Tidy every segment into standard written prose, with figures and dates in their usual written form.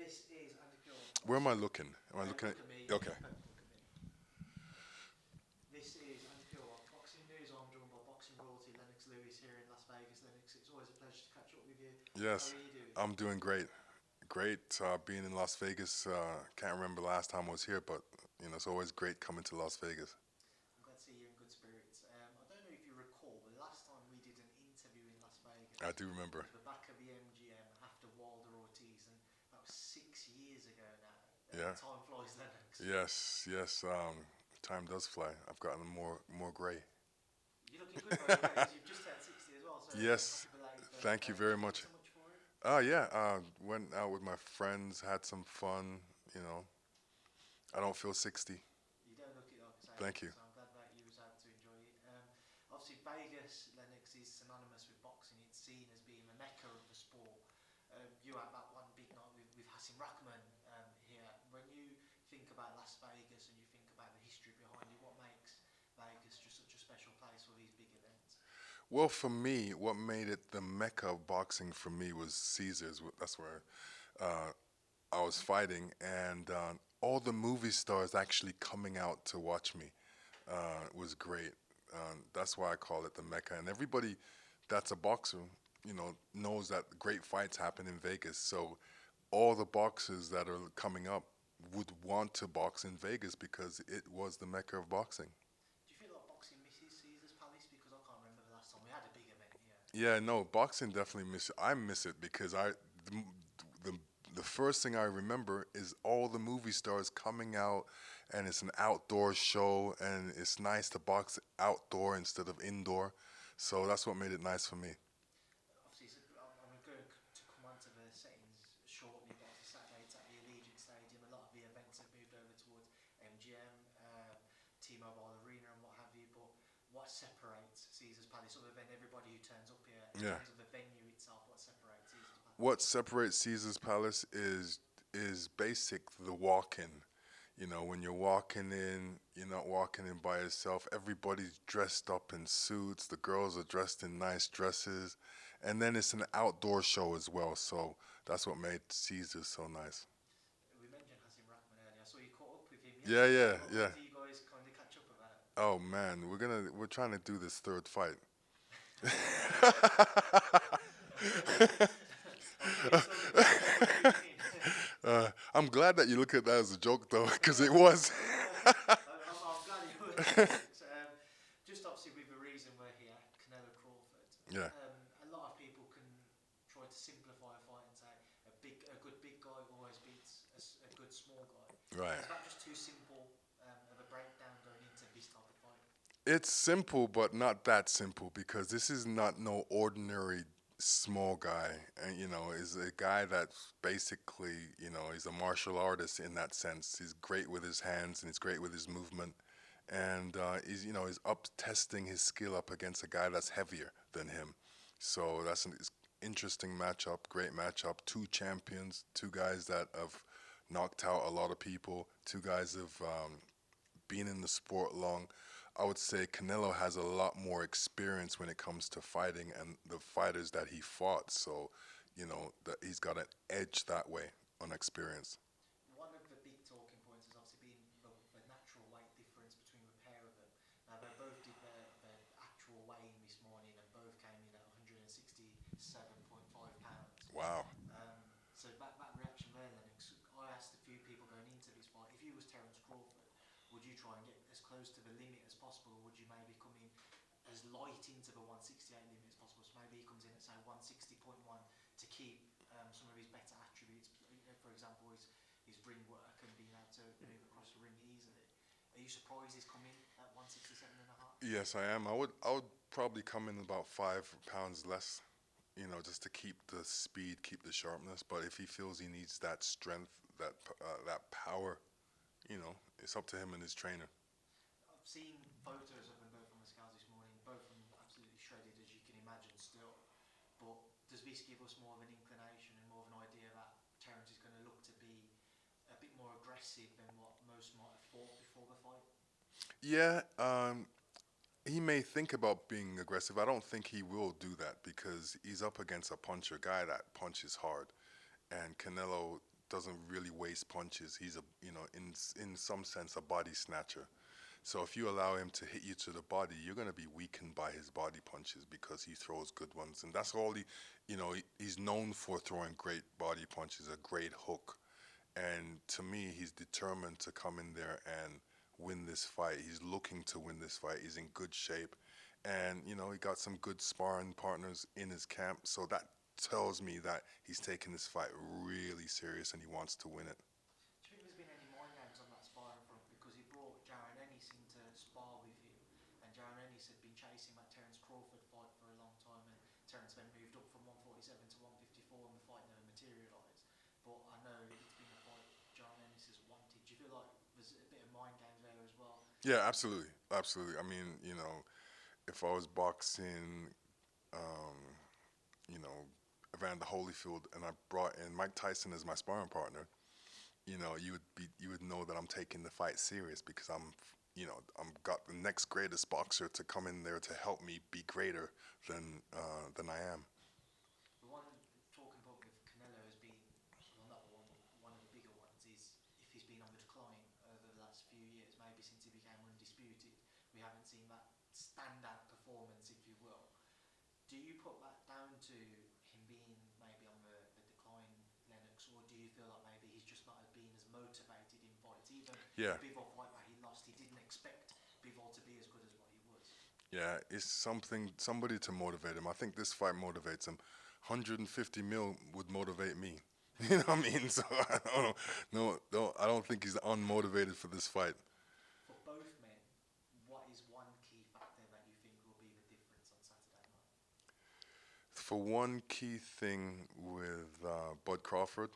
This is Andy Pure. Where am I looking? Am I looking Look at? at me. Okay. Look at me. This is Andy Pure Boxing News. I'm joined by boxing royalty Lennox Lewis here in Las Vegas. Lennox, it's always a pleasure to catch up with you. How Yes, are you doing? I'm doing great. Great being in Las Vegas. Can't remember last time I was here, but it's always great coming to Las Vegas. I'm glad to see you're in good spirits. I don't know if you recall, but last time we did an interview in Las I Vegas do remember. was the back of the MGM after Wilder Ortiz, and that was 6 years ago now. Yeah. Time flies, Lennox. Yes. Yes. Time does fly. I've gotten more gray. You're looking good, by the way, because you've just turned 60 as well. So Yes. happy belated Thank you birthday. very Did you get much. so much for it? Oh yeah. Went out with my friends, had some fun. You know, I don't feel 60. You don't look it like I say, Thank you. so I'm glad that you was able to enjoy it. Obviously, Vegas, Lennox, is synonymous with boxing. It's seen as being the mecca of the sport. You had that one big night with Hassan Rahman here. When you think about Las Vegas and you think about the history behind it, what makes Vegas just such a special place for these big events? Well, for me, what made it the mecca of boxing for me was Caesars. That's where uh, I was fighting, and all the movie stars actually coming out to watch me was great. That's why I call it the mecca. And everybody that's a boxer, knows that great fights happen in Vegas. So all the boxers that are coming up would want to box in Vegas because it was the mecca of boxing. Do you feel like boxing misses Caesar's Palace? Because I can't remember the last time we had a big event here. Yeah, no, boxing definitely miss. I miss it because the, the the first thing I remember is all the movie stars coming out, and it's an outdoor show, and it's nice to box outdoor instead of indoor. So that's what made it nice for me. Obviously, I'm going to come on to the settings shortly, but obviously Saturday it's at the Allegiant Stadium. A lot of the events have moved over towards MGM, T-Mobile Arena, and what have you. But what separates Caesar's Palace, other than everybody who turns up here, in Yeah. terms of the venue itself, what separates Caesar's Palace? What separates Caesar's Palace is basic the walk-in. When you're walking in, you're not walking in by yourself. Everybody's dressed up in suits. The girls are dressed in nice dresses. And then it's an outdoor show as well. So that's what made Caesars so nice. We mentioned Hassan Rahman earlier, so you caught up with him Yeah, yesterday. yeah, yeah. What do you guys kind of catch up about? Oh man, we're trying to do this third fight. I'm feeling sorry for you. What do you mean? I'm glad that you look at that as a joke though, because it was. I'm glad it was. So, just obviously with the reason we're here, Canelo Crawford. Yeah, A lot of people can try to simplify a fight and say a good big guy always beats a good small guy. right. Is that just too simple of a breakdown going into this type of fight? It's simple, but not that simple because this is not no ordinary small guy. And, is a guy that's basically, he's a martial artist in that sense. He's great with his hands and he's great with his movement. And he's up testing his skill up against a guy that's heavier than him. So that's an interesting matchup, great matchup. Two champions, two guys that have knocked out a lot of people, two guys have been in the sport long. I would say Canelo has a lot more experience when it comes to fighting and the fighters that he fought. So, that he's got an edge that way on experience. One of the big talking points has obviously been the natural weight difference between the pair of them. Now, they both did their actual weighing this morning and both came in at 167.5 pounds. Wow. So that reaction there, Lennox, I asked a few people going into this fight, if you was Terence Crawford, would you try and get as close to the limit as possible, or would you maybe come in as light into the 168 limit as possible? So maybe he comes in at say 160.1 to keep some of his better attributes, for example, his ring work and being able to move across the ring easily. Are you surprised he's come in at 167 and a half? Yes, I am. I would probably come in about 5 pounds less, just to keep the speed, keep the sharpness. But if he feels he needs that strength, that power, it's up to him and his trainer. I've seen photos of them both on the scales this morning, both of them absolutely shredded as you can imagine still. But does this give us more of an inclination and more of an idea that Terence is going to look to be a bit more aggressive than what most might have thought before the fight? Yeah, he may think about being aggressive. I don't think he will do that because he's up against a puncher guy that punches hard, and Canelo doesn't really waste punches. He's in some sense, a body snatcher. So if you allow him to hit you to the body, you're going to be weakened by his body punches because he throws good ones, and that's all he's known for, throwing great body punches, a great hook. And to me, he's determined to come in there and win this fight. He's looking to win this fight. He's in good shape. And, he got some good sparring partners in his camp. So that tells me that he's taking this fight really serious and he wants to win it. Do you think there's been any mind games on that sparring front? Because he brought Jaron Ennis in to spar with him, and Jaron Ennis had been chasing that Terence Crawford fight for a long time, and Terence then moved up from 147 to 154, and the fight never materialised. But I know it's been a fight Jaron Ennis has wanted. Do you feel like there's a bit of mind games there as well? Yeah, absolutely. Absolutely. I mean, if I was boxing, um, you know, Evander Holyfield and I brought in Mike Tyson as my sparring partner, you would know that I'm taking the fight serious because I'm got the next greatest boxer to come in there to help me be greater than I am. The one talking point with Canelo has been, well, not the one, but one of the bigger ones is if he's been on the decline over the last few years, maybe since he became undisputed, we haven't seen that standout performance, if you will. Do you put that down to him being maybe on the decline, Lennox, or do you feel like maybe he's just not been as motivated in fights? Even Yeah, the Bivol fight where he lost, he didn't expect Bivol to be as good as what he was. yeah, it's somebody to motivate him. I think this fight motivates him. 150 mil would motivate me. You know what I mean? So I don't know. No, I don't think he's unmotivated for this fight. For both men, what is one key factor that you think will be the difference on Saturday night? For one key thing with Bud Crawford,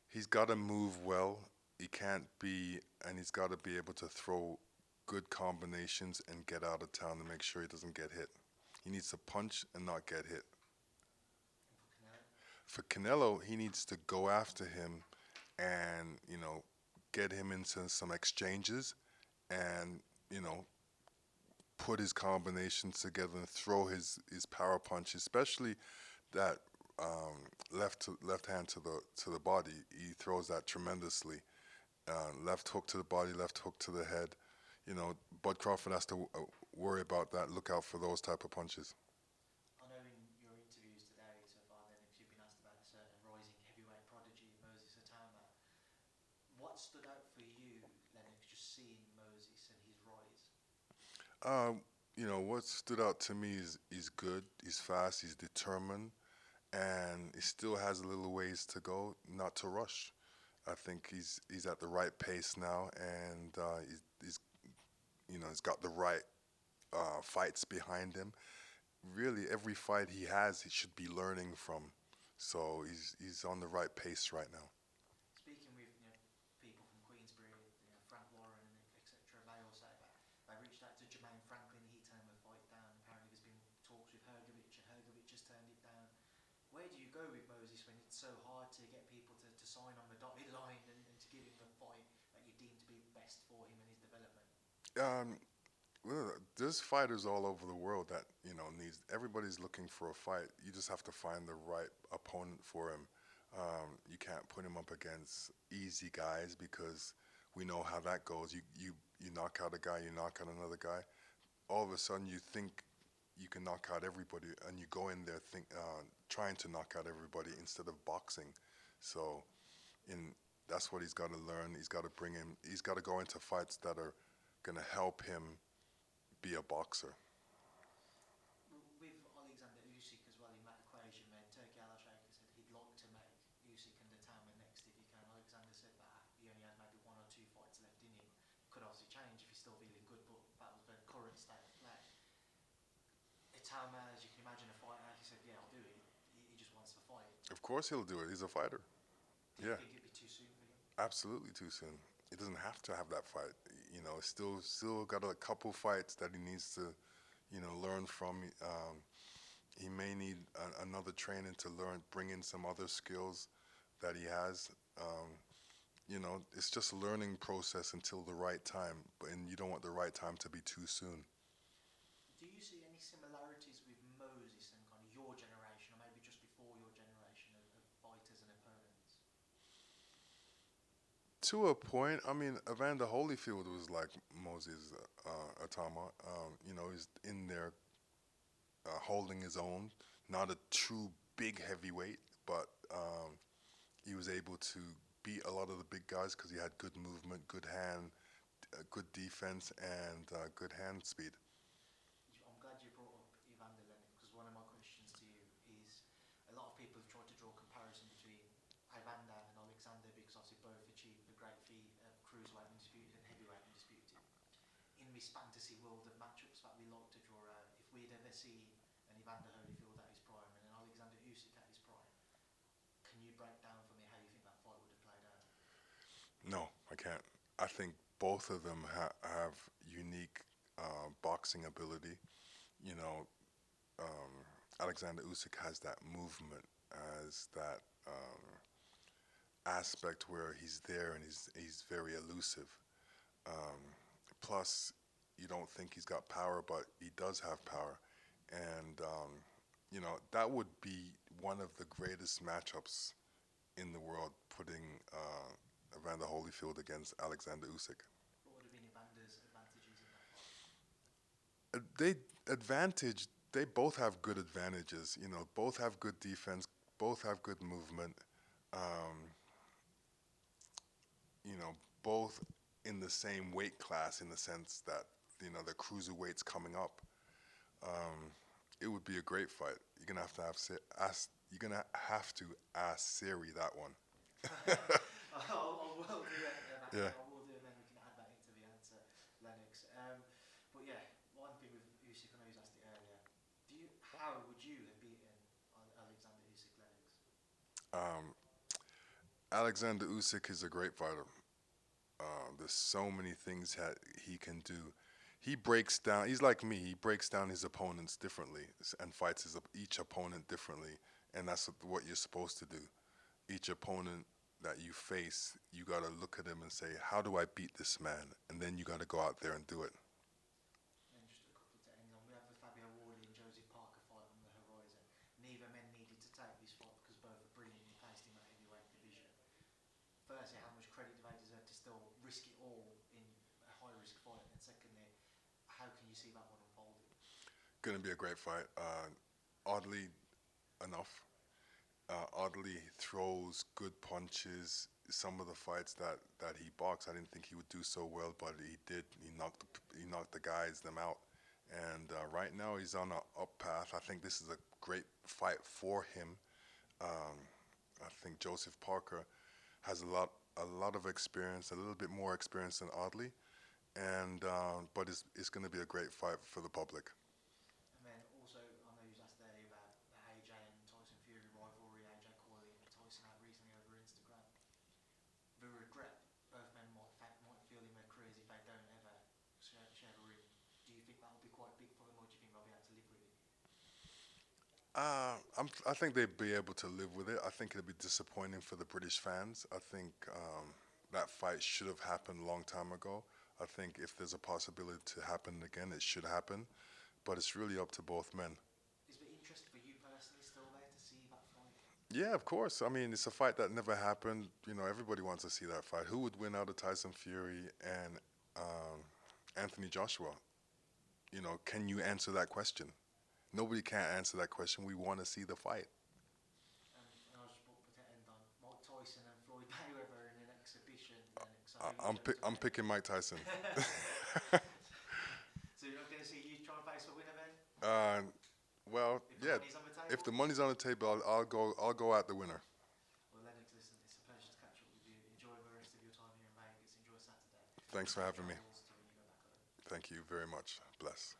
he's got to move well. He can't be, and he's got to be able to throw good combinations and get out of town to make sure he doesn't get hit. He needs to punch and not get hit. And for Canelo? For Canelo, he needs to go after him and, get him into some exchanges and, you know, put his combinations together and throw his power punch, especially that left hand to the body. He throws that tremendously. Left hook to the body, left hook to the head. Bud Crawford has to worry about that. Look out for those type of punches. I know in your interviews today so far, Lennox, you've been asked about a certain rising heavyweight prodigy, Moses Atama. What stood out for you, Lennox, just seeing Moses and his rise? What stood out to me is he's good, he's fast, he's determined, and he still has a little ways to go. Not to rush. I think he's at the right pace now, and he's got the right fights behind him. Really, every fight he has, he should be learning from. So he's on the right pace right now. Speaking with people from Queensbury, Frank Warren, etc., they all say that they reached out to Jermaine Franklin, he turned the fight down. Apparently, there's been talks with Hergovich, and Hergovich has turned it down. Where do you go with Moses when it's so hard to get people to sign on the dotted line and to give him the fight that you deem to be best for him and his development? Um, well, there's fighters all over the world that needs. Everybody's looking for a fight. You just have to find the right opponent for him. You can't put him up against easy guys because we know how that goes. You knock out a guy, you knock out another guy. All of a sudden, you think you can knock out everybody, and you go in there trying to knock out everybody instead of boxing. So, in that's what he's got to learn. He's got to bring him. He's got to go into fights that are going to help him be a boxer. With Alexander Usyk as well in that equation, then Turki Alashaker said he'd like to make Usyk and Atama next if he can. Alexander said that he only had maybe one or two fights left in him. Could obviously change if he's still feeling good, but that was the current state of play. Atama, as you can imagine, a fighter, he said, yeah, I'll do it. He just wants to fight. Of course, he'll do it. He's a fighter. Do you Yeah, think it'd be too soon for him? absolutely too soon. He doesn't have to have that fight. Still got a couple fights that he needs to, learn from. He may need another training to bring in some other skills that he has. It's just a learning process until the right time, and you don't want the right time to be too soon. Do you see any similarities with Moses and kind of your generation, or maybe just before your generation of fighters and opponents? To a point, I mean, Evander Holyfield was like Moses Atama. He's in there holding his own. Not a true big heavyweight, but he was able to beat a lot of the big guys because he had good movement, good hand, good defense, and good hand speed. I'm glad you brought up Evander Lennox because one of my questions to you is a lot of people have tried to draw a comparison between Evander and Alexander because obviously both achieved the great feat of cruiserweight undisputed and heavyweight undisputed. In this fantasy world of matchups that we like to draw out, if we'd ever see an Evander Holyfield at his prime and an Alexander Usyk at his prime, can you break down for me how you think that fight would have played out? No, I can't. I think both of them have unique boxing ability. You know, Alexander Usyk has that movement, has that aspect where he's there and he's very elusive. Um, Plus, you don't think he's got power, but he does have power, and that would be one of the greatest matchups in the world, putting Evander Holyfield against Alexander Usyk. What would have been Evander's advantages in that fight? They advantage. They both have good advantages. Both have good defense. Both have good movement. Um, both in the same weight class in the sense that the cruiserweight's coming up. Um, it would be a great fight. You're gonna have to ask. You're gonna have to ask Siri that one. I will do it. Yeah. I will do it, and then we can add that into the answer, Lennox. But yeah, one thing with Usyk, I know you asked it earlier. How would you have beaten Alexander Usyk, Lennox? Um, Alexander Usyk is a great fighter. There's so many things that he can do. He breaks down. He's like me. He breaks down his opponents differently and fights each opponent differently, and that's what you're supposed to do. Each opponent that you face, you gotta look at him and say, "How do I beat this man?" And then you gotta go out there and do it. And just a couple to end on. We have the Fabio Wardley and Joseph Parker fight on the horizon. Neither men needed to take this fight because both are brilliantly placed in that heavyweight division. Firstly, how much credit do they deserve to still risk it all in a high risk fight? And secondly, how can you see that one unfolding? Gonna be a great fight. Oddly enough, Oddly throws good punches. Some of the fights that he boxed, I didn't think he would do so well, but he did. He knocked the guys them out, and right now he's on an up path. I think this is a great fight for him. Um, I think Joseph Parker has a lot of experience, a little bit more experience than Oddly, and but it's going to be a great fight for the public. And then also, I know you asked earlier about the AJ and Tyson Fury rivalry, AJ calling Tyson out recently over Instagram. The regret both men might feel in their careers if they don't ever share a ring. Do you think that will be quite big for them, or do you think they'll be able to live with it? I think they'd be able to live with it. I think it'd be disappointing for the British fans. I think that fight should have happened a long time ago. I think if there's a possibility to happen again, it should happen. But it's really up to both men. Is the interest for you personally still there to see that fight? Yeah, of course. I mean, it's a fight that never happened. Everybody wants to see that fight. Who would win out of Tyson Fury and Anthony Joshua? Can you answer that question? Nobody can answer that question. We want to see the fight. And I'll just put to end on Mike Tyson and Floyd Mayweather in an exhibition. Lennox. I, I'm picking Mike Tyson. So you're not going to see you try and face a winner then? uh, well, If the yeah. money's on the table? If the money's on the table, I'll go at the winner. Well, Lennox, listen, it's a pleasure to catch up with you. Enjoy the rest of your time here in Vegas. Enjoy Saturday. Thanks for having me. Travels to when you go back home. Thank you very much. Bless.